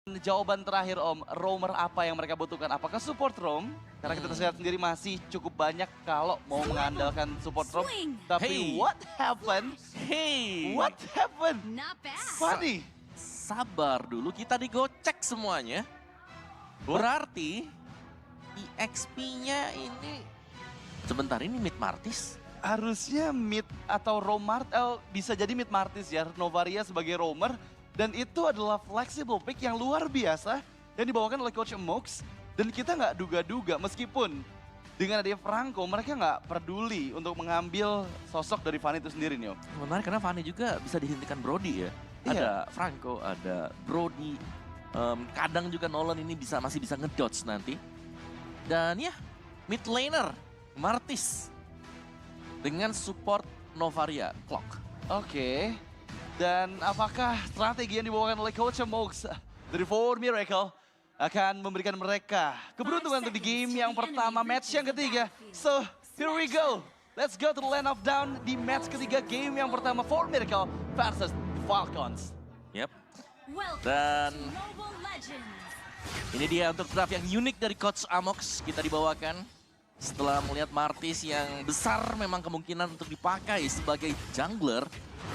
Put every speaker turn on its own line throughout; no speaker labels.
Jawaban terakhir Om, roamer apa yang mereka butuhkan? Apakah support roam? Karena kita lihat sendiri masih cukup banyak kalau mau mengandalkan support roam. Tapi
Hey.
what happened?
Hey,
What happened?
Not bad.
Funny.
sabar dulu, kita digocek semuanya. Berarti EXP-nya ini sebentar, ini mid Martis.
Harusnya mid atau roam bisa jadi mid Martis ya, Novaria sebagai roamer. Dan itu adalah flexible pick yang luar biasa yang dibawakan oleh Coach Mox. Dan kita nggak duga-duga meskipun dengan adanya Franco mereka nggak peduli untuk mengambil sosok dari Fanny itu sendiri nih Om.
Menarik karena Fanny juga bisa dihentikan Brody ya.
Iya.
Ada Franco, ada Brody. Kadang juga Nolan ini masih bisa ngedodge nanti. Dan ya, mid laner Martis dengan support Novaria Clock.
Oke. Dan apakah strategi yang dibawakan oleh Coach Mox dari For Miracle akan memberikan mereka keberuntungan untuk di game yang pertama, match yang ketiga. So, here we go. Let's go to the land of down di match ketiga game yang pertama, For Miracle versus Falcons.
Yep.
Dan
Dan ini dia untuk draft yang unik dari Coach Amox kita dibawakan. Setelah melihat Martis yang besar memang kemungkinan untuk dipakai sebagai jungler.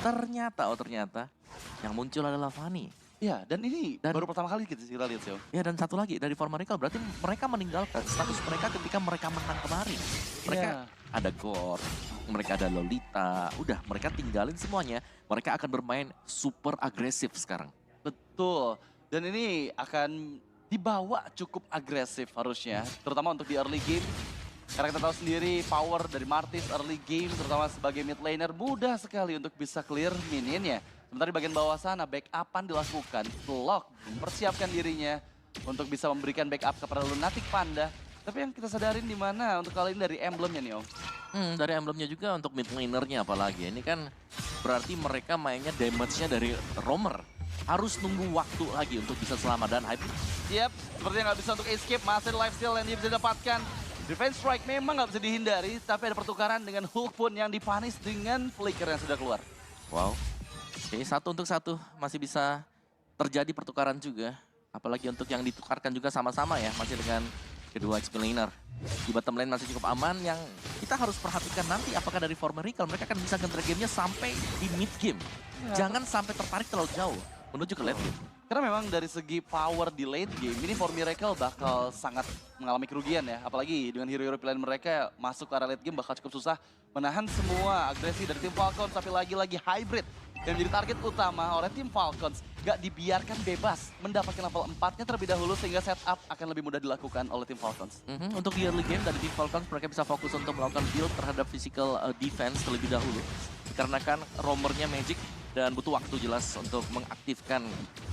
Ternyata yang muncul adalah Fanny.
Ya, dan ini
Dan-
baru pertama kali kita lihat sih Om.
Ya dan satu lagi dari For Miracle, berarti mereka meninggalkan status mereka ketika mereka menang kemarin. Mereka
Iya.
ada Gore, mereka ada Lolita, udah mereka tinggalin semuanya. Mereka akan bermain super agresif sekarang.
Betul. Dan ini akan dibawa cukup agresif harusnya. Terutama untuk di early game. Karena kita tahu sendiri power dari Martis early game terutama sebagai mid laner mudah sekali untuk bisa clear minionnya. Sementara di bagian bawah sana backup-an dilakukan. Vlog mempersiapkan dirinya untuk bisa memberikan backup kepada Lunatic Panda. Tapi yang kita sadarin di mana untuk kali ini dari emblemnya nih Om.
Dari emblemnya juga untuk mid lanernya apalagi. Ini kan berarti mereka mainnya damage-nya dari roamer. Harus nunggu waktu lagi untuk bisa selamat dan hype.
Yap, sepertinya nggak bisa untuk escape. Masih ada lifesteal yang dia bisa dapatkan. Defense strike memang nggak bisa dihindari, tapi ada pertukaran dengan Hulk pun yang dipanis dengan flicker yang sudah keluar.
Wow. Oke, 1-1 masih bisa terjadi pertukaran juga. Apalagi untuk yang ditukarkan juga sama-sama ya, masih dengan kedua XP laner. Di bottom lane masih cukup aman, yang kita harus perhatikan nanti apakah dari For Miracle mereka akan bisa nge-drag gamenya sampai di mid game. Jangan sampai tertarik terlalu jauh menuju ke late game.
Karena memang dari segi power di late game, ini For Miracle bakal sangat mengalami kerugian ya. Apalagi dengan hero-hero pilihan mereka masuk ke area late game bakal cukup susah menahan semua agresi dari tim Falcons. Tapi lagi-lagi hybrid yang menjadi target utama oleh tim Falcons. Gak dibiarkan bebas mendapatkan level 4-nya terlebih dahulu sehingga setup akan lebih mudah dilakukan oleh tim Falcons.
Untuk di early game dari tim Falcons mereka bisa fokus untuk melakukan build terhadap physical defense terlebih dahulu. Dikarenakan roamernya Magic dan butuh waktu jelas untuk mengaktifkan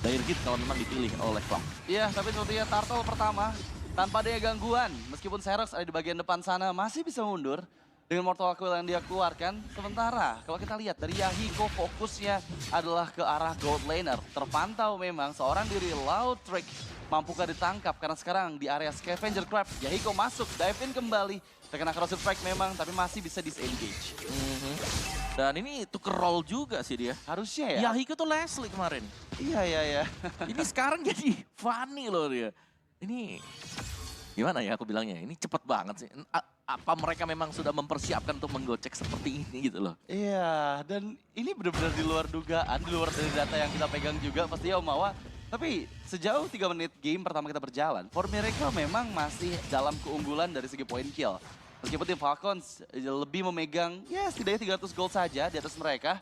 dire hit kalau memang dipilih oleh Clock.
Iya, tapi sepertinya Turtle pertama tanpa adanya gangguan. Meskipun Xerox ada di bagian depan sana masih bisa mundur dengan Mortal Coil yang dia keluarkan. Sementara kalau kita lihat dari Yahiko fokusnya adalah ke arah gold laner. Terpantau memang seorang diri Loud Trick mampukah ditangkap karena sekarang di area Scavenger Trap. Yahiko masuk, dive in kembali. Terkena Corrosive Strike memang tapi masih bisa disengage.
Dan ini tuker roll juga sih dia.
Harusnya ya.
Yahiko tuh Leslie kemarin.
Iya.
Ini sekarang jadi Fanny loh dia. Ini gimana ya aku bilangnya, ini cepet banget sih. Apa mereka memang sudah mempersiapkan untuk menggocek seperti ini gitu loh.
Iya, dan ini benar-benar di luar dugaan, di luar dari data yang kita pegang juga pasti ya Om Mawa. Tapi sejauh 3 menit game pertama kita berjalan, For Miracle memang masih dalam keunggulan dari segi point kill. Meskipun tim Falcons lebih memegang, ya setidaknya 300 gold saja di atas mereka.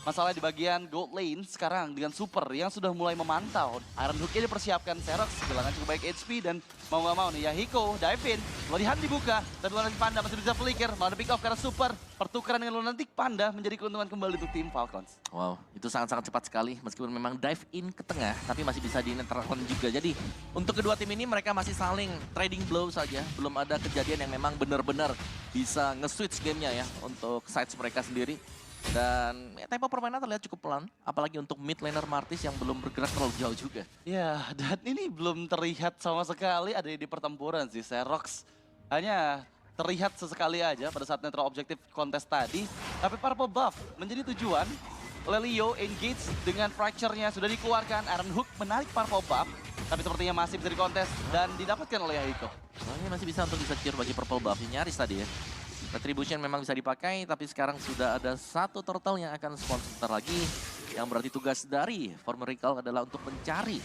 Masalah di bagian gold lane sekarang dengan Super yang sudah mulai memantau. Iron Hook-nya dipersiapkan, Xerox kehilangan cukup baik HP dan mau nggak mau nih Yahiko dive in. Latihan dibuka, tapi Lunatic Panda masih bisa flicker, malah pick off karena Super. Pertukaran dengan Lunatic Panda menjadi keuntungan kembali untuk tim Falcons.
Wow, itu sangat-sangat cepat sekali meskipun memang dive in ke tengah, tapi masih bisa di-netral juga. Jadi untuk kedua tim ini mereka masih saling trading blow saja. Belum ada kejadian yang memang benar-benar bisa nge-switch gamenya ya untuk sides mereka sendiri. Dan ya, tempo permainan terlihat cukup pelan, apalagi untuk mid laner Martis yang belum bergerak terlalu jauh juga.
Ya, dan ini belum terlihat sama sekali ada di pertempuran sih. Xerox hanya terlihat sesekali aja pada saat netral objektif kontes tadi. Tapi purple buff menjadi tujuan. Lelio engage dengan fracture-nya sudah dikeluarkan. Iron Hook menarik purple buff. tapi sepertinya masih bisa dikontes dan didapatkan oleh Yahiko.
Oh, ini masih bisa untuk di-secure bagi purple buff. Nyaris tadi ya. Retribution memang bisa dipakai, tapi sekarang sudah ada satu turtle yang akan spawn sebentar lagi. Yang berarti tugas dari Formerical adalah untuk mencari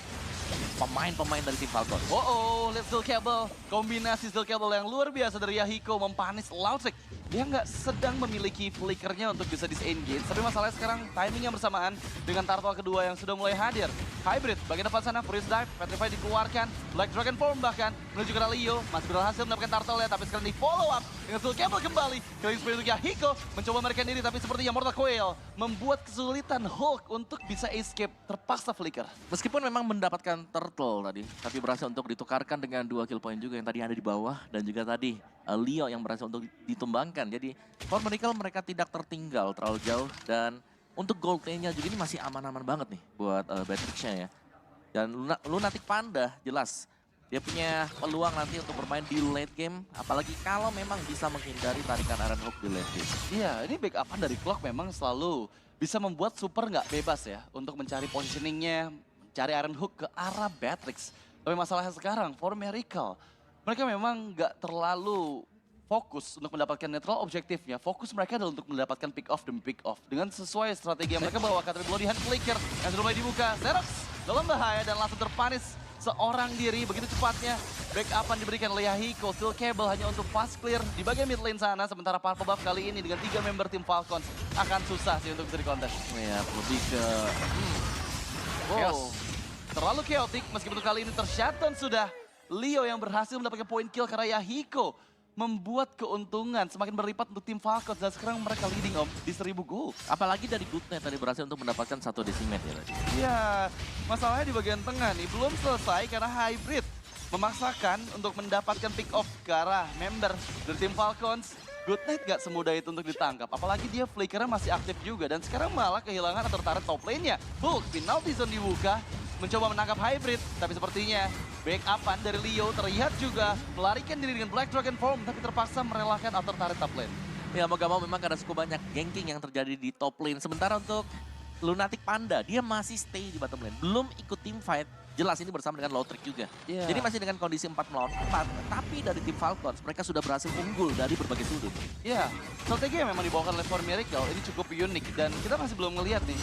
pemain-pemain dari tim Falcon.
Let's Steel Cable. Kombinasi Steel Cable yang luar biasa dari Yahiko mempanis Loudtrick. Dia nggak sedang memiliki flickernya untuk bisa disengage, tapi masalahnya sekarang timing yang bersamaan dengan turtle kedua yang sudah mulai hadir. Hybrid, bagian depan sana, Freeze Dive, Petrify dikeluarkan, Black Dragon Form bahkan, menuju ke Leo, masih berhasil mendapatkan turtle ya, tapi sekarang di follow up dengan Steel Cable kembali. Killing spree untuk Yahiko, mencoba melarikan diri, tapi sepertinya Mortal Coil membuat kesulitan Hulk untuk bisa escape, terpaksa flicker.
Meskipun memang mendapatkan turtle tadi, tapi berhasil untuk ditukarkan dengan 2 kill point juga yang tadi ada di bawah, dan juga tadi Leo yang berhasil untuk ditumbangkan. Jadi Formerical mereka tidak tertinggal terlalu jauh, dan untuk gold lane-nya juga ini masih aman-aman banget nih buat Batrix-nya ya. Dan Lunatic Panda jelas dia punya peluang nanti untuk bermain di late game, apalagi kalau memang bisa menghindari tarikan Iron Hook di late game.
Iya, ini backup-an dari Clock memang selalu bisa membuat Super nggak bebas ya untuk mencari positioningnya, mencari Iron Hook ke arah Batrix. Tapi masalahnya sekarang, Formerical, mereka memang nggak terlalu fokus untuk mendapatkan netral objektifnya. Fokus mereka adalah untuk mendapatkan pick off demi pick off. Dengan sesuai strategi yang mereka bawa, kata Bloody Hand Flicker yang sudah mulai dibuka. Xerox dalam bahaya dan langsung terpanis seorang diri begitu cepatnya. Backupan diberikan oleh Yahiko, Steel Cable hanya untuk fast clear di bagian mid lane sana. Sementara Purple Buff kali ini dengan 3 member tim Falcons akan susah sih untuk bisa dikontes.
Ya, lebih ke
Wow, terlalu chaotic meskipun kali ini tershutdown sudah. Leo yang berhasil mendapatkan point kill karena Yahiko membuat keuntungan semakin berlipat untuk tim Falcons dan sekarang mereka leading di 1000 gold.
apalagi dari Goodnet tadi berhasil untuk mendapatkan 1 decimate ya tadi.
Ya, masalahnya di bagian tengah nih belum selesai karena Hybrid memaksakan untuk mendapatkan pick off ke arah member dari tim Falcons. Goodnight gak semudah itu untuk ditangkap, apalagi dia flickernya masih aktif juga dan sekarang malah kehilangan atau tertarik top lane-nya. Hulk, penalty zone dibuka, mencoba menangkap Hybrid, tapi sepertinya backupan dari Leo terlihat juga melarikan diri dengan Black Dragon Form, tapi terpaksa merelakan atau tertarik top lane.
Ya mau gak mau memang karena cukup banyak ganking yang terjadi di top lane. Sementara untuk Lunatic Panda, dia masih stay di bottom lane. Belum ikut team fight. Jelas ini bersama dengan Loudtrick juga.
Yeah.
Jadi masih dengan kondisi 4 melawan 4. Tapi dari tim Falcons, mereka sudah berhasil unggul dari berbagai sudut.
Ya, strategi yang memang dibawakan oleh Formerical ini cukup unik dan kita masih belum ngelihat nih.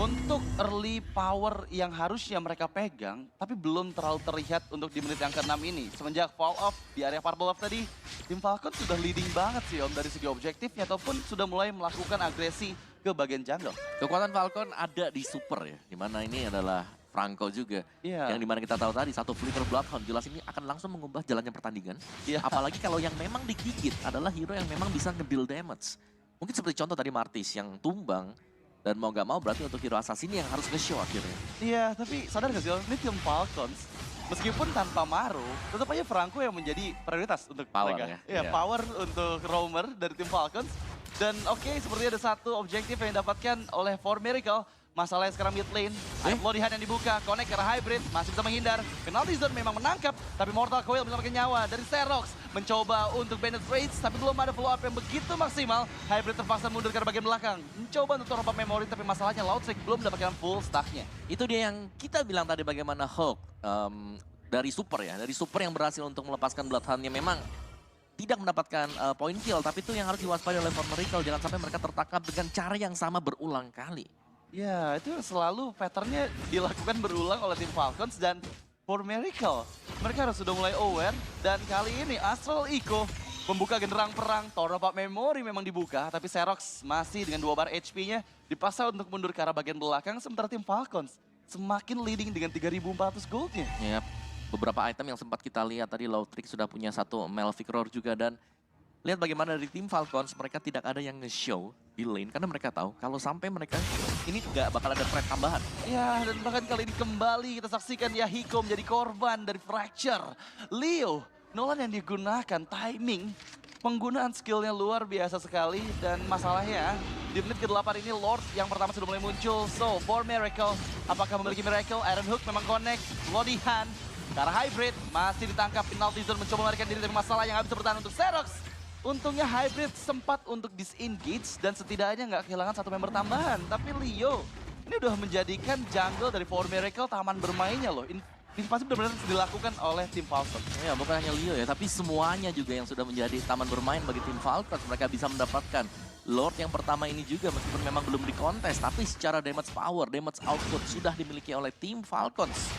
Untuk early power yang harusnya mereka pegang, tapi belum terlalu terlihat untuk di menit yang ke-6 ini. Semenjak fall off di area Purple Buff tadi, tim Falcon sudah leading banget sih Om dari segi objektifnya ataupun sudah mulai melakukan agresi ke bagian jungle.
Kekuatan Falcon ada di super ya, dimana ini adalah Franco juga.
Iya.
Yang dimana kita tahu tadi, satu Flicker Bloodhound jelas ini akan langsung mengubah jalannya pertandingan.
Iya.
Apalagi kalau yang memang digigit adalah hero yang memang bisa nge-deal damage. Mungkin seperti contoh tadi Martis yang tumbang, dan mau gak mau berarti untuk hero assassin yang harus nge-show akhirnya.
Iya, tapi sadar gak sih Om, ini tim Falcons, meskipun tanpa Maru, tetap aja Franco yang menjadi prioritas untuk
Power
mereka.
ya?
Iya,
Iya.
power untuk roamer dari tim Falcons. Dan oke, sepertinya ada satu objektif yang didapatkan oleh Formerical. Masalahnya sekarang mid lane, ada Bloody Hand yang dibuka, connect ke arah Hybrid, masih bisa menghindar. Penalty zone memang menangkap, tapi Mortal Coil menyelamatkan nyawa dari Xerox. Mencoba untuk Bandit Raids, tapi belum ada follow up yang begitu maksimal. Hybrid terpaksa mundur ke arah bagian belakang. Mencoba untuk top up memory, tapi masalahnya Loudtrick belum mendapatkan full stacknya.
Itu dia yang kita bilang tadi bagaimana Hulk dari super ya. Dari super yang berhasil untuk melepaskan Bloodhound-nya memang tidak mendapatkan point kill. Tapi itu yang harus diwaspadai oleh Formerical. Jangan sampai mereka tertangkap dengan cara yang sama berulang kali.
Ya, itu selalu patternnya dilakukan berulang oleh tim Falcons dan Formerical. Mereka harus sudah mulai aware dan kali ini Astral Echo membuka genderang perang. Tower of Memory memang dibuka, tapi Xerox masih dengan 2 bar HP-nya dipaksa untuk mundur ke arah bagian belakang. Sementara tim Falcons semakin leading dengan 3.400 gold-nya.
Ya, beberapa item yang sempat kita lihat tadi Loudtrick sudah punya satu Melvic Roar juga dan lihat bagaimana dari tim Falcons mereka tidak ada yang nge-show di lane karena mereka tahu kalau sampai mereka ini nggak bakal ada threat tambahan.
Ya, dan bahkan kali ini kembali kita saksikan Yahiko menjadi korban dari Fracture. Leo, Nolan yang digunakan, timing, penggunaan skillnya luar biasa sekali. Dan masalahnya, di menit ke-8 ini Lord yang pertama sudah mulai muncul. So, for Miracle, apakah memiliki Miracle? Iron Hook memang connect, Bloody Hand. Karena Hybrid masih ditangkap, penalty zone mencoba melarikan diri, tapi masalah yang habis bertahan untuk Xerox. Untungnya Hybrid sempat untuk disengage dan setidaknya nggak kehilangan satu member tambahan. Tapi Leo ini udah menjadikan jungle dari For Miracle taman bermainnya loh. Ini pasti benar-benar dilakukan oleh tim Falcon.
Ya, bukan hanya Leo ya, tapi semuanya juga yang sudah menjadi taman bermain bagi tim Falcons. Mereka bisa mendapatkan Lord yang pertama ini juga meskipun memang belum dikontes, tapi secara damage power, damage output sudah dimiliki oleh tim Falcons.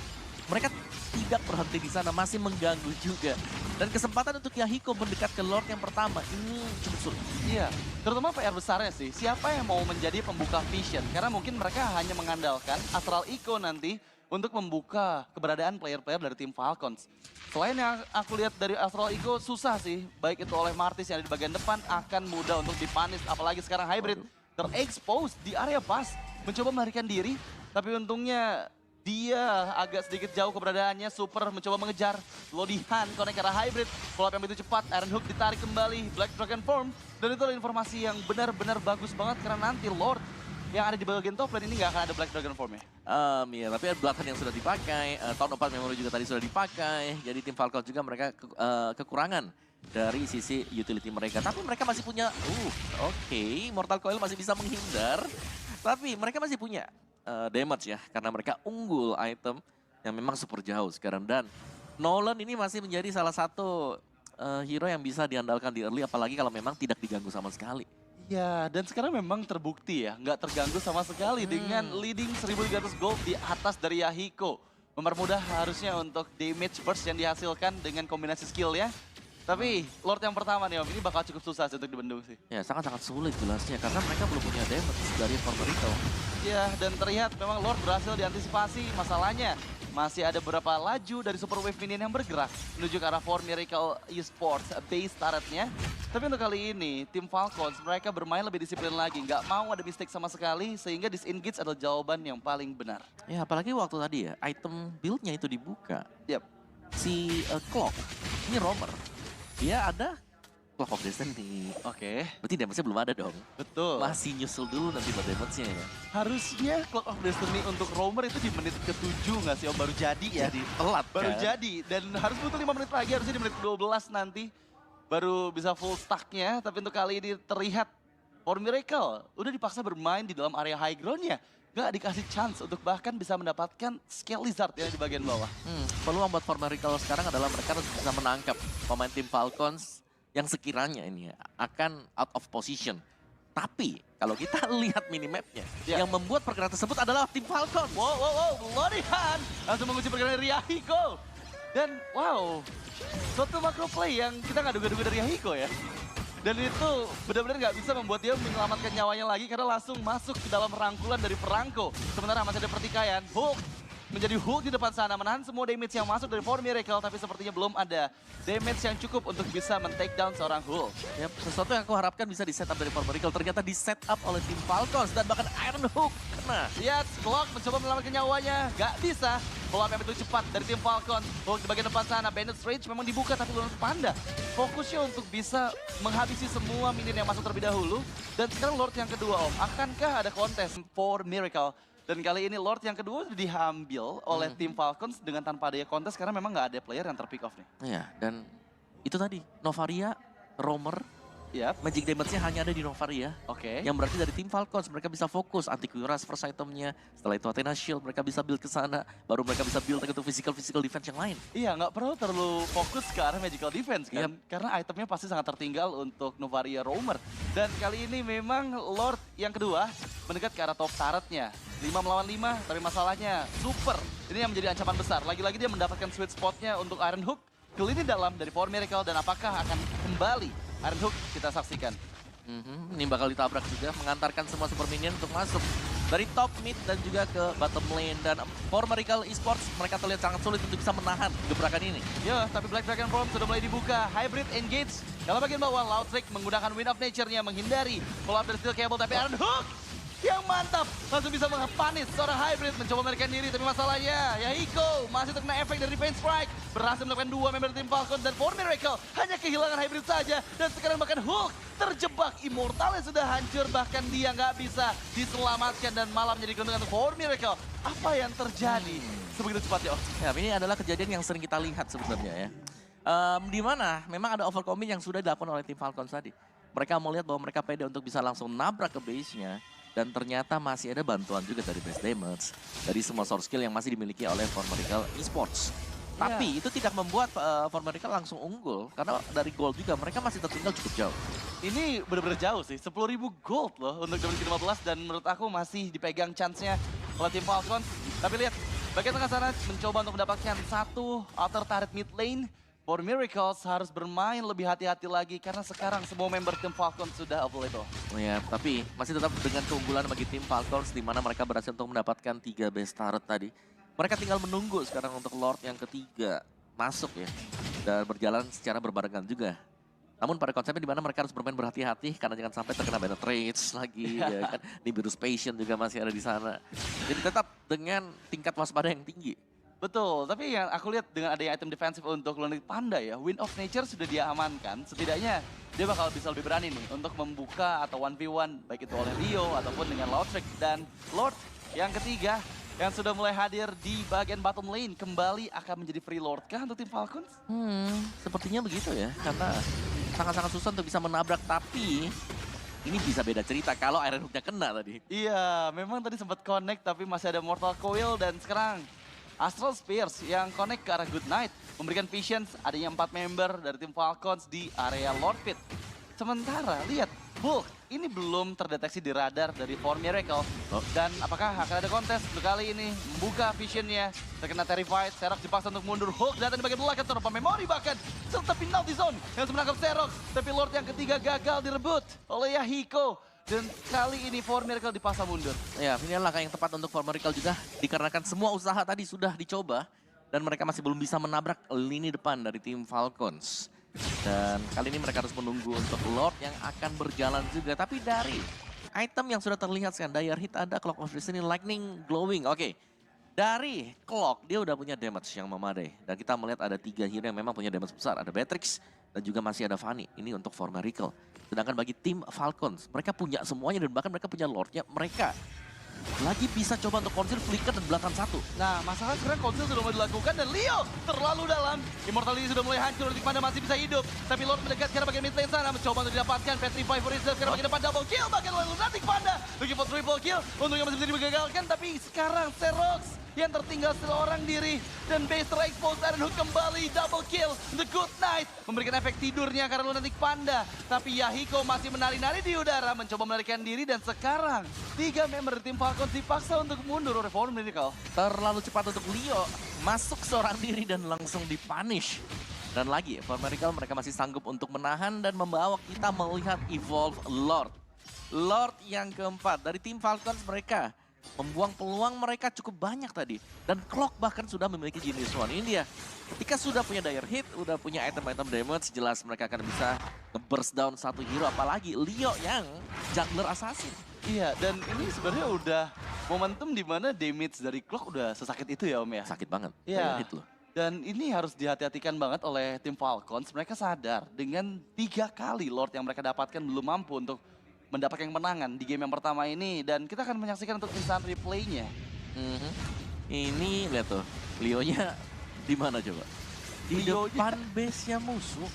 Mereka tidak berhenti di sana, masih mengganggu juga. Dan kesempatan untuk Yahiko mendekat ke Lord yang pertama ini cukup sulit.
Iya, terutama PR besarnya sih, siapa yang mau menjadi pembuka Vision? Karena mungkin mereka hanya mengandalkan Astral Echo nanti untuk membuka keberadaan player-player dari tim Falcons. Selain yang aku lihat dari Astral Echo, susah sih. Baik itu oleh Martis yang ada di bagian depan, akan mudah untuk dipanis. Apalagi sekarang Hybrid terexpose di area pas, mencoba melarikan diri. Tapi untungnya dia agak sedikit jauh keberadaannya, Super mencoba mengejar. Lodihan connect ke arah Hybrid, follow up yang begitu cepat, Iron Hook ditarik kembali, Black Dragon Form. Dan itu adalah informasi yang benar-benar bagus banget karena nanti Lord yang ada di bagian top lane ini nggak akan ada Black Dragon Form ya.
Iya, tapi ada Bloodhound yang sudah dipakai, Town of Memory juga tadi sudah dipakai. Jadi tim Falcon juga mereka kekurangan dari sisi utility mereka. Tapi mereka masih punya, oke, Mortal Coil masih bisa menghindar. Tapi mereka masih punya damage ya, karena mereka unggul item yang memang super jauh sekarang. Dan Nolan ini masih menjadi salah satu hero yang bisa diandalkan di early, apalagi kalau memang tidak diganggu sama sekali.
Ya, dan sekarang memang terbukti ya, nggak terganggu sama sekali dengan leading 1300 gold di atas dari Yahiko. Mempermudah harusnya untuk damage burst yang dihasilkan dengan kombinasi skill ya. Tapi Lord yang pertama nih Om, ini bakal cukup susah sih untuk dibendung sih.
Ya, sangat-sangat sulit jelasnya, karena mereka belum punya damage dari Formerito.
Ya, dan terlihat memang Lord berhasil diantisipasi. Masalahnya masih ada beberapa laju dari Super Wave Minion yang bergerak menuju ke arah For Miracle Esports base turretnya. Tapi untuk kali ini, tim Falcons mereka bermain lebih disiplin lagi. Nggak mau ada mistake sama sekali, sehingga disengage adalah jawaban yang paling benar.
Ya, apalagi waktu tadi ya, item build-nya itu dibuka.
Yap.
Si Clock, ini Romer, dia ada Clock of Destiny.
Oke,
Berarti damage-nya belum ada dong.
betul.
Masih nyusul dulu nanti buat damage-nya ya.
Harusnya Clock of Destiny untuk Romer itu di menit ke-7 nggak sih Om? Baru jadi ya?
Jadi telat
Baru
kan?
jadi, dan harus butuh 5 menit lagi, harusnya di menit ke-12 nanti. Baru bisa full stack-nya, tapi untuk kali ini terlihat For Miracle udah dipaksa bermain di dalam area high ground-nya. Gak dikasih chance untuk bahkan bisa mendapatkan skill lizard yang di bagian bawah.
Peluang buat For Miracle sekarang adalah mereka harus bisa menangkap pemain tim Falcons yang sekiranya ini ya, akan out of position. Tapi kalau kita lihat minimapnya,
Ya.
yang membuat pergerakan tersebut adalah tim Falcons.
Wow, Lodihan langsung menguji pergerakan dari Yahiko. Dan wow, suatu macro play yang kita nggak duga-duga dari Yahiko ya. Dan itu benar-benar nggak bisa membuat dia menyelamatkan nyawanya lagi karena langsung masuk ke dalam rangkulan dari perangko. Sementara masih ada pertikaian, Hulk menjadi Hulk di depan sana, menahan semua damage yang masuk dari For Miracle, tapi sepertinya belum ada damage yang cukup untuk bisa men-take down seorang Hulk.
Ya, sesuatu yang aku harapkan bisa di-setup dari For Miracle, ternyata di-setup oleh tim Falcons dan bahkan Iron Hook kena.
Lihat, Clock mencoba menyelamatkan nyawanya, nggak bisa. Follow up yang begitu cepat dari tim Falcon. Hulk di bagian depan sana, Bandit's Rage memang dibuka tapi belum Panda. Fokusnya untuk bisa menghabisi semua minion yang masuk terlebih dahulu. Dan sekarang Lord yang kedua Om, akankah ada kontes For Miracle? Dan kali ini Lord yang kedua sudah diambil oleh tim Falcons dengan tanpa adanya kontes karena memang nggak ada player yang terpick off nih.
Iya, dan itu tadi, Novaria, Romer,
Yap,
magic damage-nya hanya ada di Novaria.
oke.
Yang berarti dari tim Falcons mereka bisa fokus anti-Kuras first itemnya. Setelah itu Athena Shield mereka bisa build ke sana. Baru mereka bisa build ke physical defense yang lain.
Iya, nggak perlu terlalu fokus ke arah magical defense kan. Karena itemnya pasti sangat tertinggal untuk Novaria Romer. Dan kali ini memang Lord yang kedua mendekat ke arah top turretnya. 5 melawan 5, tapi masalahnya Super. Ini yang menjadi ancaman besar. Lagi-lagi dia mendapatkan sweet spotnya untuk Iron Hook. Ke lini dalam dari For Miracle dan apakah akan kembali Iron Hook kita saksikan.
Ini bakal ditabrak juga, mengantarkan semua super minion untuk masuk dari top, mid, dan juga ke bottom lane. Dan For Miracle Esports mereka terlihat sangat sulit untuk bisa menahan gebrakan ini.
Ya, tapi Black Dragon Form sudah mulai dibuka. Hybrid engage. Dalam bagian bawah, Loudtrick menggunakan Wind of Nature-nya menghindari follow up dari Steel Cable. Tapi Iron Hook yang mantap langsung bisa mengepanis seorang Hybrid mencoba melarikan diri, tapi masalahnya Yahiko masih terkena efek dari Pain Strike, berhasil melakukan 2 member tim Falcon dan For Miracle hanya kehilangan Hybrid saja. Dan sekarang bahkan Hulk terjebak, Immortalnya sudah hancur, bahkan dia nggak bisa diselamatkan dan malah menjadi keuntungan untuk For Miracle. Apa yang terjadi sebegitu cepatnya?
Ya, ini adalah kejadian yang sering kita lihat sebenarnya ya. Di mana memang ada overcoming yang sudah dilakukan oleh tim Falcons tadi. Mereka mau lihat bahwa mereka pede untuk bisa langsung nabrak ke base-nya. Dan ternyata masih ada bantuan juga dari base damage, dari semua source skill yang masih dimiliki oleh Formerical Esports. Tapi itu tidak membuat Formerical langsung unggul, karena dari gold juga mereka masih tertinggal cukup jauh.
Ini benar-benar jauh sih, 10.000 gold loh untuk WK15 dan menurut aku masih dipegang chance-nya oleh tim Falcons. Tapi lihat, bagian tengah sana mencoba untuk mendapatkan satu outer turret mid lane. For Miracles harus bermain lebih hati-hati lagi karena sekarang semua member tim Falcons sudah available.
Oh ya, tapi masih tetap dengan keunggulan bagi tim Falcons di mana mereka berhasil untuk mendapatkan 3 base turret tadi. Mereka tinggal menunggu sekarang untuk Lord yang ketiga masuk ya. Dan berjalan secara berbarengan juga. Namun pada konsepnya di mana mereka harus bermain berhati-hati karena jangan sampai terkena banner trades lagi ya kan. Nimbus Patient juga masih ada di sana. Jadi tetap dengan tingkat waspada yang tinggi.
Betul, tapi yang aku lihat dengan adanya item defensif untuk Lunatic Panda ya, Wind of Nature sudah dia amankan. Setidaknya dia bakal bisa lebih berani nih untuk membuka atau 1v1 baik itu oleh Rio ataupun dengan Loudtrick. Dan Lord yang ketiga yang sudah mulai hadir di bagian bottom lane kembali akan menjadi free Lord kah untuk tim Falcons?
Sepertinya begitu ya, karena sangat-sangat susah untuk bisa menabrak, tapi ini bisa beda cerita kalau Iron Hook-nya kena tadi.
Iya, memang tadi sempat connect tapi masih ada Mortal Coil dan sekarang Astral Spears yang connect ke arah Good Night memberikan visions adanya 4 member dari tim Falcons di area Lord Pit. Sementara lihat Bulk ini belum terdeteksi di radar dari For Miracle. Dan apakah akan ada kontes untuk kali ini membuka visionnya, terkena Terrified, Serox dipaksa untuk mundur, Hulk datang di bagian belakang tanpa memori bahkan serta penalty zone yang menangkap Serox. Tapi Lord yang ketiga gagal direbut oleh Yahiko. Dan kali ini For Miracle dipaksa mundur.
Ya, ini langkah yang tepat untuk For Miracle juga dikarenakan semua usaha tadi sudah dicoba dan mereka masih belum bisa menabrak lini depan dari tim Falcons. Dan kali ini mereka harus menunggu untuk Lord yang akan berjalan juga. Tapi dari item yang sudah terlihat sekarang, Dire Hit ada, Clock of Destiny, Lightning Glowing. Oke, dari Clock dia udah punya damage yang memadai. Dan kita melihat ada 3 hero yang memang punya damage besar. Ada Beatrix dan juga masih ada Fanny. Ini untuk For Miracle. Sedangkan bagi tim Falcons, mereka punya semuanya dan bahkan mereka punya Lordnya. Mereka lagi bisa coba untuk konsil flicker dan belakang satu.
Nah, masalah sekarang konsil sudah mulai dilakukan dan Leo terlalu dalam. Immortality sudah mulai hancur, Lunatic Panda masih bisa hidup. Tapi Lord mendekat ke arah bagian mid lane sana, mencoba untuk didapatkan. Petrify for Reserve ke arah bagian depan, double kill bahkan oleh Lunatic Panda. Looking for triple kill, untungnya masih bisa digagalkan. Tapi sekarang Serox yang tertinggal seorang diri. Dan base terexpose, Iron Hook kembali, double kill. The Good Night memberikan efek tidurnya karena Lunatic Panda. Tapi Yahiko masih menari-nari di udara, mencoba melarikan diri. Dan sekarang 3 member tim Falcons dipaksa untuk mundur oleh For Miracle.
Terlalu cepat untuk Leo masuk seorang diri dan langsung dipunish. Dan lagi, For Miracle mereka masih sanggup untuk menahan dan membawa kita melihat Evolve Lord. Lord yang keempat dari tim Falcons mereka membuang peluang mereka cukup banyak tadi. Dan Clock bahkan sudah memiliki Genius One. Ini dia, ketika sudah punya Dire Hit, udah punya item-item damage, jelas mereka akan bisa nge-burst down satu hero. Apalagi Leo yang jungler assassin.
Iya, dan ini sebenarnya udah momentum di mana damage dari Clock udah sesakit itu ya Om ya?
Sakit banget.
Iya.
Dire Hit loh.
Dan ini harus dihati-hatikan banget oleh tim Falcons. Mereka sadar dengan 3 kali Lord yang mereka dapatkan belum mampu untuk mendapatkan kemenangan di game yang pertama ini. Dan kita akan menyaksikan untuk instant replay-nya.
Ini lihat tuh, Leo-nya di mana coba? Di depan base-nya musuh.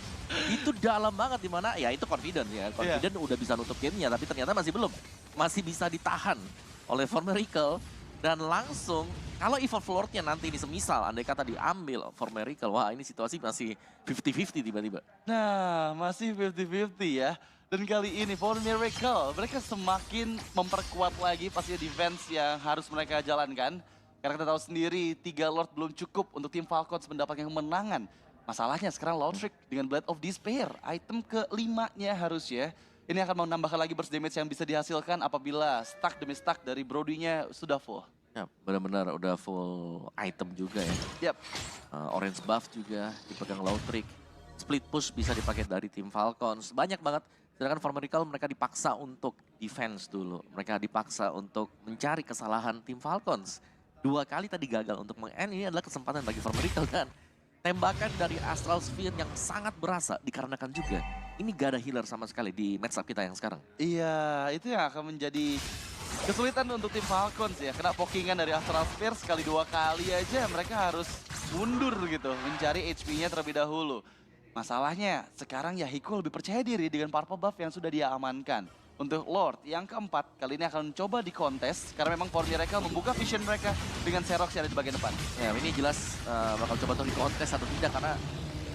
Itu dalam banget di mana? Ya itu confident ya. Confident udah bisa nutup gamenya, tapi ternyata masih belum. Masih bisa ditahan oleh For Miracle. Dan langsung, kalau Evolve Lord-nya nanti ini semisal, andai kata diambil For Miracle, wah ini situasi masih 50-50 tiba-tiba.
Nah, masih 50-50 ya. Dan kali ini For Miracle, mereka semakin memperkuat lagi pastinya defense yang harus mereka jalankan. Karena kita tahu sendiri, 3 Lord belum cukup untuk tim Falcons mendapatkan kemenangan. Masalahnya sekarang Loudtrick dengan Blade of Despair, item ke-5-nya harusnya. Ini akan menambahkan lagi burst damage yang bisa dihasilkan apabila stack demi stack dari Brody-nya sudah full.
Ya, benar-benar udah full item juga ya.
Yap.
Orange buff juga dipegang Loudtrick. Split push bisa dipakai dari tim Falcons. Banyak banget. Sedangkan For Miracle mereka dipaksa untuk defense dulu. Mereka dipaksa untuk mencari kesalahan tim Falcons. 2 kali tadi gagal untuk meng-end. Ini adalah kesempatan bagi For Miracle dan tembakan dari Astral Sphere yang sangat berasa dikarenakan juga ini gak ada healer sama sekali di matchup kita yang sekarang.
Iya, itu yang akan menjadi kesulitan untuk tim Falcons ya. Kena pokingan dari Astral Sphere sekali 2 kali aja mereka harus mundur gitu. Mencari HP-nya terlebih dahulu. Masalahnya sekarang Yahiko lebih percaya diri dengan purple buff yang sudah dia amankan. untuk Lord yang keempat kali ini akan mencoba di kontes karena memang For Miracle membuka vision mereka dengan Serox yang ada di bagian depan.
Ya, ini jelas bakal coba untuk di kontes atau tidak karena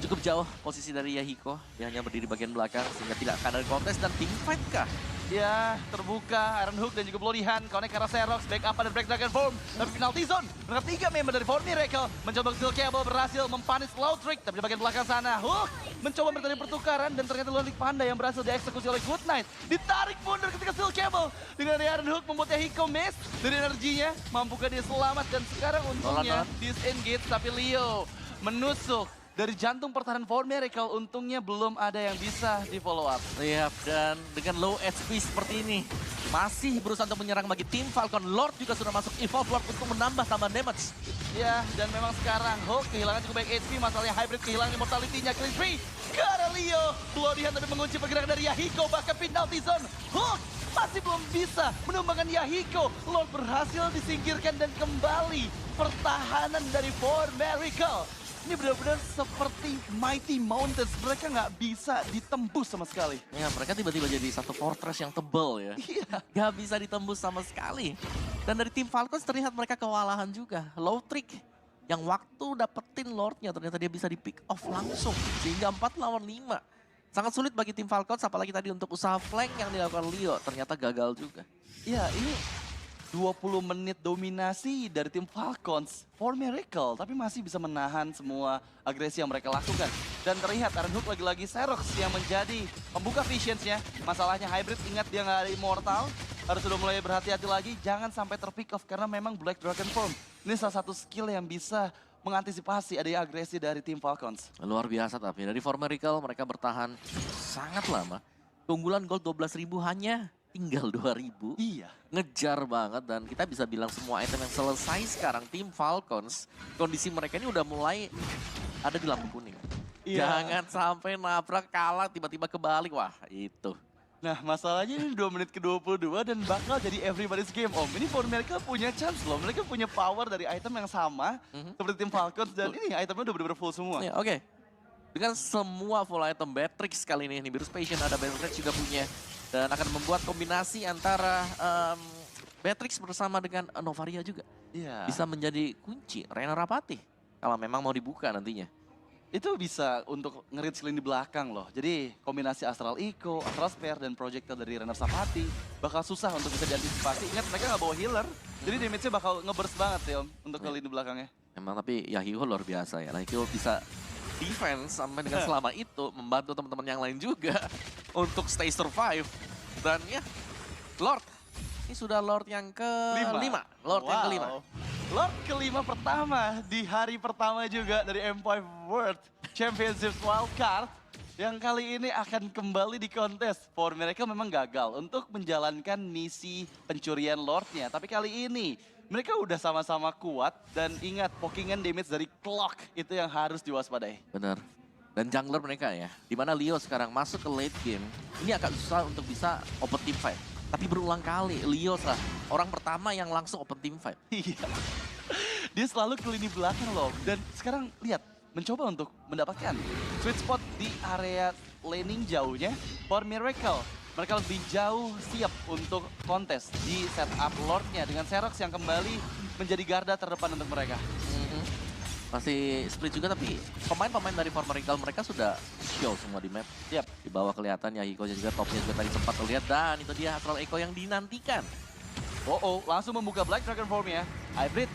cukup jauh posisi dari Yahiko. Dia hanya berdiri di bagian belakang sehingga tidak akan ada kontes dan team fight kah?
Ya, terbuka Iron Hook dan juga Bloody Hand. Connect ke arah Serox, back up dan break Dragon Form. Tapi penalty zone, mereka 3 member dari For Miracle. Mencoba Steel Cable berhasil mempanis Low Trick. Tapi di bagian belakang sana, Hook mencoba bertanding pertukaran. Dan ternyata Lulik Panda yang berhasil dieksekusi oleh Good Knight. Ditarik mundur ketika Steel Cable. Dengan Iron Hook membuat Yahiko miss dari energinya. Mampukah dia selamat dan sekarang untungnya disengage. Tapi Leo menusuk. Dari jantung pertahanan For Miracle, untungnya belum ada yang bisa di follow up.
Iya, dan dengan low HP seperti ini, masih berusaha untuk menyerang bagi tim Falcon. Lord juga sudah masuk Evolve Lord untuk menambah tambahan damage.
Ya, dan memang sekarang Hulk kehilangan cukup banyak HP, masalahnya Hybrid kehilangan immortality-nya. Clean free ke arah Leo. Bloody Hand tapi mengunci pergerakan dari Yahiko, bahkan penalty zone. Hulk masih belum bisa menumbangkan Yahiko. Lord berhasil disingkirkan dan kembali pertahanan dari For Miracle. Ini benar-benar seperti Mighty Mountains, mereka nggak bisa ditembus sama sekali.
Ya, mereka tiba-tiba jadi satu fortress yang tebal ya.
Iya.
Gak bisa ditembus sama sekali. Dan dari tim Falcons terlihat mereka kewalahan juga. Low Trick yang waktu dapetin Lordnya ternyata dia bisa di pick off langsung. Sehingga 4 lawan 5. Sangat sulit bagi tim Falcons, apalagi tadi untuk usaha flank yang dilakukan Leo. Ternyata gagal juga.
Iya, ini 20 menit dominasi dari tim Falcons. For Miracle, tapi masih bisa menahan semua agresi yang mereka lakukan. Dan terlihat Iron Hook lagi-lagi Serox yang menjadi pembuka visions-nya. Masalahnya Hybrid, ingat dia nggak ada immortal. Harus sudah mulai berhati-hati lagi, jangan sampai terpick off karena memang Black Dragon Form. Ini salah satu skill yang bisa mengantisipasi adanya agresi dari tim Falcons.
Luar biasa tapi dari For Miracle mereka bertahan sangat lama. Keunggulan gold 12.000 hanya tinggal 2.000.
Iya.
Ngejar banget dan kita bisa bilang semua item yang selesai sekarang tim Falcons. Kondisi mereka ini udah mulai ada di lampu kuning.
Iya.
Jangan sampai nabrak kalah tiba-tiba kebalik. Wah itu.
Nah, masalahnya ini 2 menit ke-22 dan bakal jadi everybody's game, Om. Ini For Miracle punya chance loh. Mereka punya power dari item yang sama seperti tim Falcons dan ini itemnya udah bener-bener full semua.
Ya, oke. Dengan semua full item Batrix kali ini Nimbus Patient ada Batrix juga punya. Dan akan membuat kombinasi antara Batrix bersama dengan Novaria juga.
Iya.
Bisa menjadi kunci Rena Rapati. Kalau memang mau dibuka nantinya.
Itu bisa untuk ngerit lini di belakang loh. Jadi kombinasi Astral Eco, Astral Spare, dan Projectile dari Renner Sapati bakal susah untuk bisa diantisipasi. Ingat mereka nggak bawa healer, jadi damage-nya bakal ngeburst banget sih Om untuk ke lini belakangnya.
Emang tapi Yahiko luar biasa ya. Yahiko bisa defense sampai dengan selama itu membantu teman-teman yang lain juga untuk stay survive. Dan ya, Lord. Ini sudah Lord yang kelima. Lord yang kelima.
Lord kelima pertama di hari pertama juga dari M5 World Championship Wildcard. Yang kali ini akan kembali di kontes. For Miracle memang gagal untuk menjalankan misi pencurian Lordnya. Tapi kali ini mereka udah sama-sama kuat dan ingat pokingan damage dari Clock itu yang harus diwaspadai.
Benar. Dan jungler mereka ya, dimana Leo sekarang masuk ke late game, ini agak susah untuk bisa open team fight. Tapi berulang kali, Leo lah orang pertama yang langsung open team fight.
Iya. Dia selalu ke lini belakang loh. Dan sekarang lihat, mencoba untuk mendapatkan sweet spot di area laning jauhnya. For Miracle, mereka lebih jauh siap untuk kontes di setup Lordnya dengan Serox yang kembali menjadi garda terdepan untuk mereka.
Masih split juga tapi pemain-pemain dari For Miracle mereka sudah show semua di map.
Yap.
Di bawah kelihatan Yahiko juga topnya juga tadi sempat terlihat dan itu dia Astral Echo yang dinantikan.
Langsung membuka Black Dragon Form-nya. Hybrid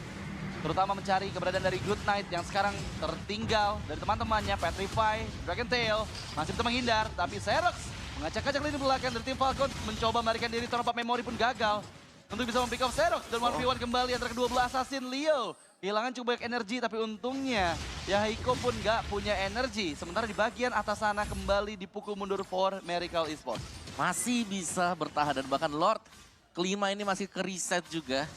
terutama mencari keberadaan dari Good Knight yang sekarang tertinggal dari teman-temannya. Petrify, Dragon Tail masih bisa menghindar tapi Serox mengacak-acak lini belakang dari tim Falcon mencoba melarikan diri, Tornado Memory pun gagal untuk bisa mempick off Serox dan 1v1 kembali antara kedua belah assassin. Leo kehilangan cukup banyak energi tapi untungnya Yahiko pun gak punya energi. Sementara di bagian atas sana kembali dipukul mundur For Miracle Esports.
Masih bisa bertahan dan bahkan Lord kelima ini masih ke reset juga.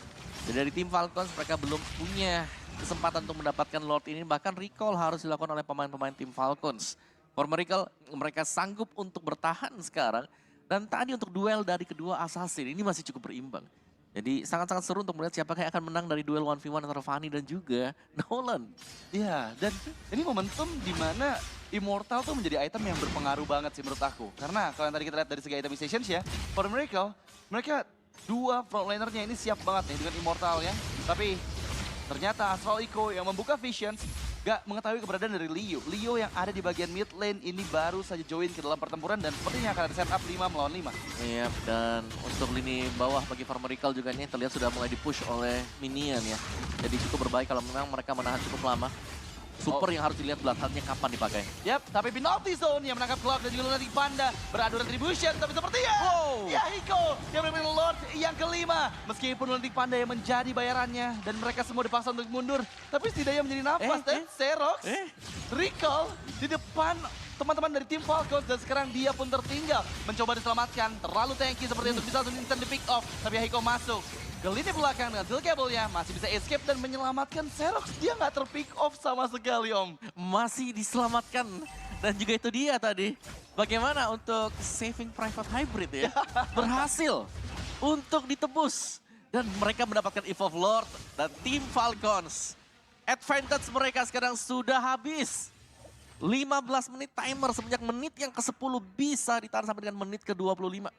Jadi dari tim Falcons mereka belum punya kesempatan untuk mendapatkan Lord ini. Bahkan recall harus dilakukan oleh pemain-pemain tim Falcons. For Miracle mereka sanggup untuk bertahan sekarang. Dan tadi untuk duel dari kedua assassin ini masih cukup berimbang. Jadi sangat-sangat seru untuk melihat siapa yang akan menang dari duel 1v1 antara Fanny dan juga Nolan.
Iya, dan ini momentum di mana Immortal tuh menjadi item yang berpengaruh banget sih menurut aku. Karena kalau yang tadi kita lihat dari segi item stations ya, for Miracle, mereka dua frontlinernya ini siap banget nih dengan Immortal ya. Tapi ternyata Astral Echo yang membuka Visions gak mengetahui keberadaan dari Leo. Leo yang ada di bagian mid lane ini baru saja join ke dalam pertempuran dan sepertinya akan ada setup 5 melawan 5.
Iya, dan untuk lini bawah bagi Farmerical juga ini terlihat sudah mulai dipush oleh minion ya. Jadi cukup berbahaya kalau memang mereka menahan cukup lama. Super yang harus dilihat belakangnya kapan dipakai.
Yap, tapi penalty zone yang menangkap Clock dan juga Lunatic Panda beradu retribution, tapi sepertinya Yahiko yang memiliki Lord yang kelima. Meskipun Lunatic Panda yang menjadi bayarannya dan mereka semua dipaksa untuk mundur, tapi setidaknya menjadi nafas dan Xerox recall di depan teman-teman dari tim Falcons dan sekarang dia pun tertinggal mencoba diselamatkan. Terlalu tanky seperti untuk bisa langsung instant di pick off, tapi Yahiko masuk ke lini belakang dengan Steel Cable-nya, masih bisa escape dan menyelamatkan Xerox. Dia nggak terpick off sama sekali, Om.
Masih diselamatkan. Dan juga itu dia tadi. Bagaimana untuk saving private hybrid ya. Berhasil untuk ditebus. Dan mereka mendapatkan Evolve Lord dan tim Falcons. Advantage mereka sekarang sudah habis. 15 menit timer semenjak menit yang ke-10 bisa ditahan sampai dengan menit ke-25.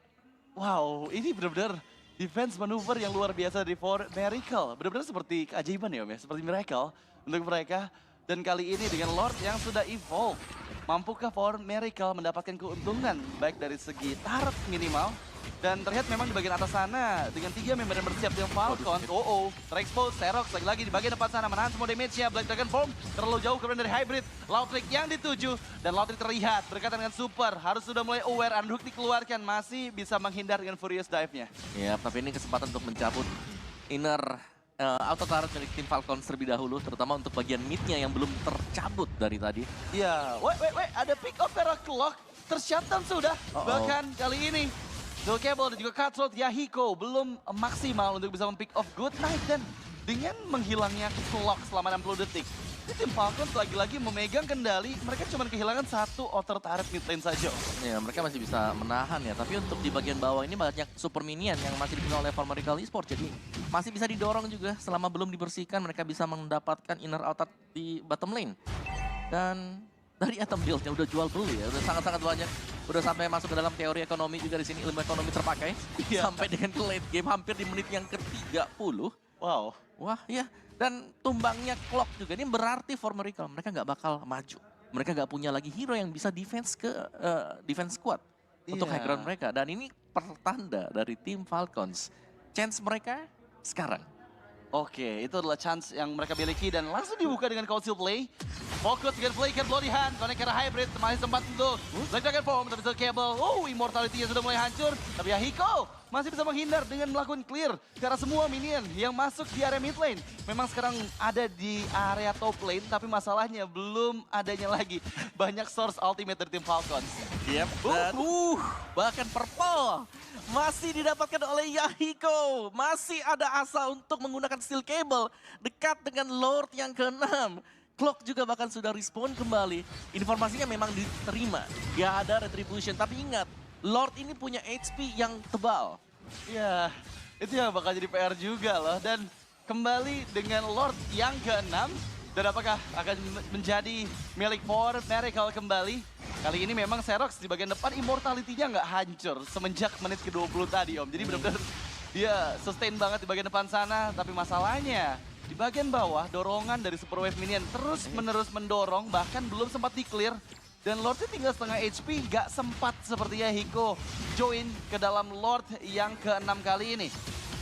Wow, ini benar-benar defense manuver yang luar biasa dari For Miracle. Benar-benar seperti keajaiban ya Om ya, seperti miracle untuk mereka. Dan kali ini dengan Lord yang sudah evolve, mampukah For Miracle mendapatkan keuntungan baik dari segi turret minimal. Dan terlihat memang di bagian atas sana dengan 3 member yang bersiap dengan Falcon. Terexpose, Xerox lagi-lagi di bagian depan sana menahan semua damage-nya. Black Dragon Form terlalu jauh kemudian dari Hybrid. Loudtrick yang dituju dan Loudtrick terlihat berkaitan dengan Super. Harus sudah mulai aware, Unhook dikeluarkan, masih bisa menghindar dengan Furious Dive-nya.
Ya, tapi ini kesempatan untuk mencabut inner auto turret dari tim Falcons terlebih dahulu. Terutama untuk bagian mid-nya yang belum tercabut dari tadi.
Iya, ada pick up karena Clock tershutdown sudah. Bahkan kali ini Steel Cable dan juga Cutthroat Yahiko belum maksimal untuk bisa mempick off Good Night. Dan dengan menghilangnya Clock selama 60 detik, ini tim Falcons lagi-lagi memegang kendali. Mereka cuma kehilangan satu outer turret mid lane saja.
Ya, mereka masih bisa menahan ya. Tapi untuk di bagian bawah ini banyak super minion yang masih dipenuhi oleh Farmerical Esports. Jadi masih bisa didorong juga selama belum dibersihkan. Mereka bisa mendapatkan inner outer di bottom lane. Dan dari item build-nya udah jual beli ya. Udah sangat-sangat banyak. Udah sampai masuk ke dalam teori ekonomi juga di sini. Ilmu ekonomi terpakai. Sampai dengan ke late game hampir di menit yang ke-30.
Wow.
Wah ya. Dan tumbangnya Clock juga ini berarti for Miracle. Mereka nggak bakal maju. Mereka nggak punya lagi hero yang bisa defense ke defense squad untuk high ground mereka. Dan ini pertanda dari tim Falcons. Chance mereka sekarang.
Oke, itu adalah chance yang mereka miliki dan langsung dibuka dengan Council Play. Fokus dengan Flicker Bloody Hand, connect ke Hybrid, masih sempat untuk Black Dragon Form, tapi Steel Cable. Immortality-nya sudah mulai hancur. Tapi Yahiko masih bisa menghindar dengan melakukan clear. Karena semua minion yang masuk di area mid lane memang sekarang ada di area top lane, tapi masalahnya belum adanya lagi banyak source ultimate dari tim Falcons.
Yep. Dan bahkan purple masih didapatkan oleh Yahiko. Masih ada asa untuk menggunakan Steel Cable dekat dengan Lord yang ke-6. Clock juga bahkan sudah respon kembali. Informasinya memang diterima. Ya ada retribution, tapi ingat, Lord ini punya HP yang tebal.
Ya, itu yang bakal jadi PR juga loh. Dan kembali dengan Lord yang ke-6. Dan apakah akan menjadi milik For Miracle kembali? Kali ini memang Xerox di bagian depan immortality-nya nggak hancur semenjak menit ke-20 tadi Om. Jadi benar-benar dia sustain banget di bagian depan sana. Tapi masalahnya di bagian bawah dorongan dari Super Wave Minion terus-menerus mendorong. Bahkan belum sempat di-clear. Dan Lordnya tinggal setengah HP, nggak sempat sepertinya Hiko join ke dalam Lord yang ke-6 kali ini.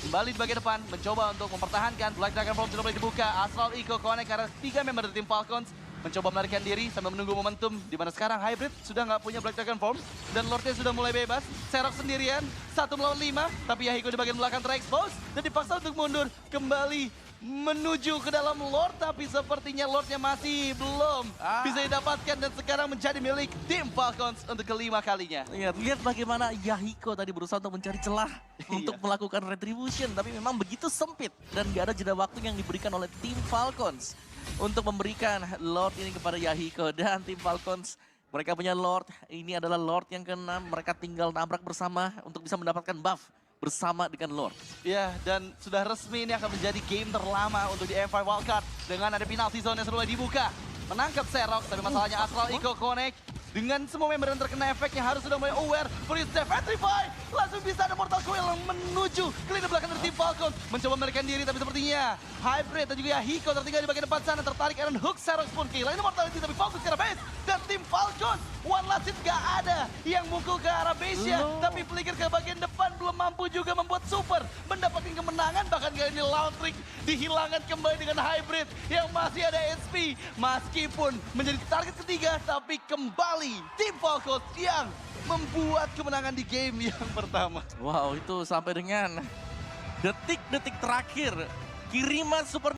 Kembali di bagian depan, mencoba untuk mempertahankan. Black Dragon Form sudah mulai dibuka. Astral Echo connect karena 3 member dari tim Falcons mencoba melarikan diri sambil menunggu momentum. Di mana sekarang Hybrid sudah nggak punya Black Dragon Form. Dan Lordnya sudah mulai bebas. Xerox sendirian, 1 melawan 5. Tapi Yahiko di bagian belakang terexpose. Dan dipaksa untuk mundur. Kembali menuju ke dalam Lord, tapi sepertinya Lordnya masih belum bisa didapatkan dan sekarang menjadi milik tim Falcons untuk kelima kalinya.
Lihat bagaimana Yahiko tadi berusaha untuk mencari celah untuk melakukan retribution, tapi memang begitu sempit dan gak ada jeda waktu yang diberikan oleh tim Falcons untuk memberikan Lord ini kepada Yahiko. Dan tim Falcons, mereka punya Lord, ini adalah Lord yang ke-6, mereka tinggal nabrak bersama untuk bisa mendapatkan buff bersama dengan Lord.
Ya, dan sudah resmi ini akan menjadi game terlama untuk di M5 Wildcard. Dengan ada penalty zone yang sudah mulai dibuka. menangkap Xerox, tapi masalahnya Astral Eco Connect. Dengan semua member yang terkena efeknya harus sudah mulai aware. Freeze Death, Petrify, langsung bisa ada Mortal Coil yang menuju ke lini belakang dari tim Falcon. Mencoba melarikan diri, tapi sepertinya Hybrid dan juga Hiko tertinggal di bagian depan sana. Tertarik Aaron Hook, Xerox pun kehilangan Immortality, tapi fokus ke arah base. Dan tim Falcon, One Last Hit gak ada yang mukul ke arah base-nya. Tapi Flicker ke bagian depan belum mampu juga membuat Super mendapatkan kemenangan. Bahkan kali ini Lautrik dihilangkan kembali dengan Hybrid yang masih ada SP. Meskipun menjadi target ketiga, tapi kembali tim Falcon yang membuat kemenangan di game yang pertama.
Wow, itu sampai dengan detik-detik terakhir kiriman super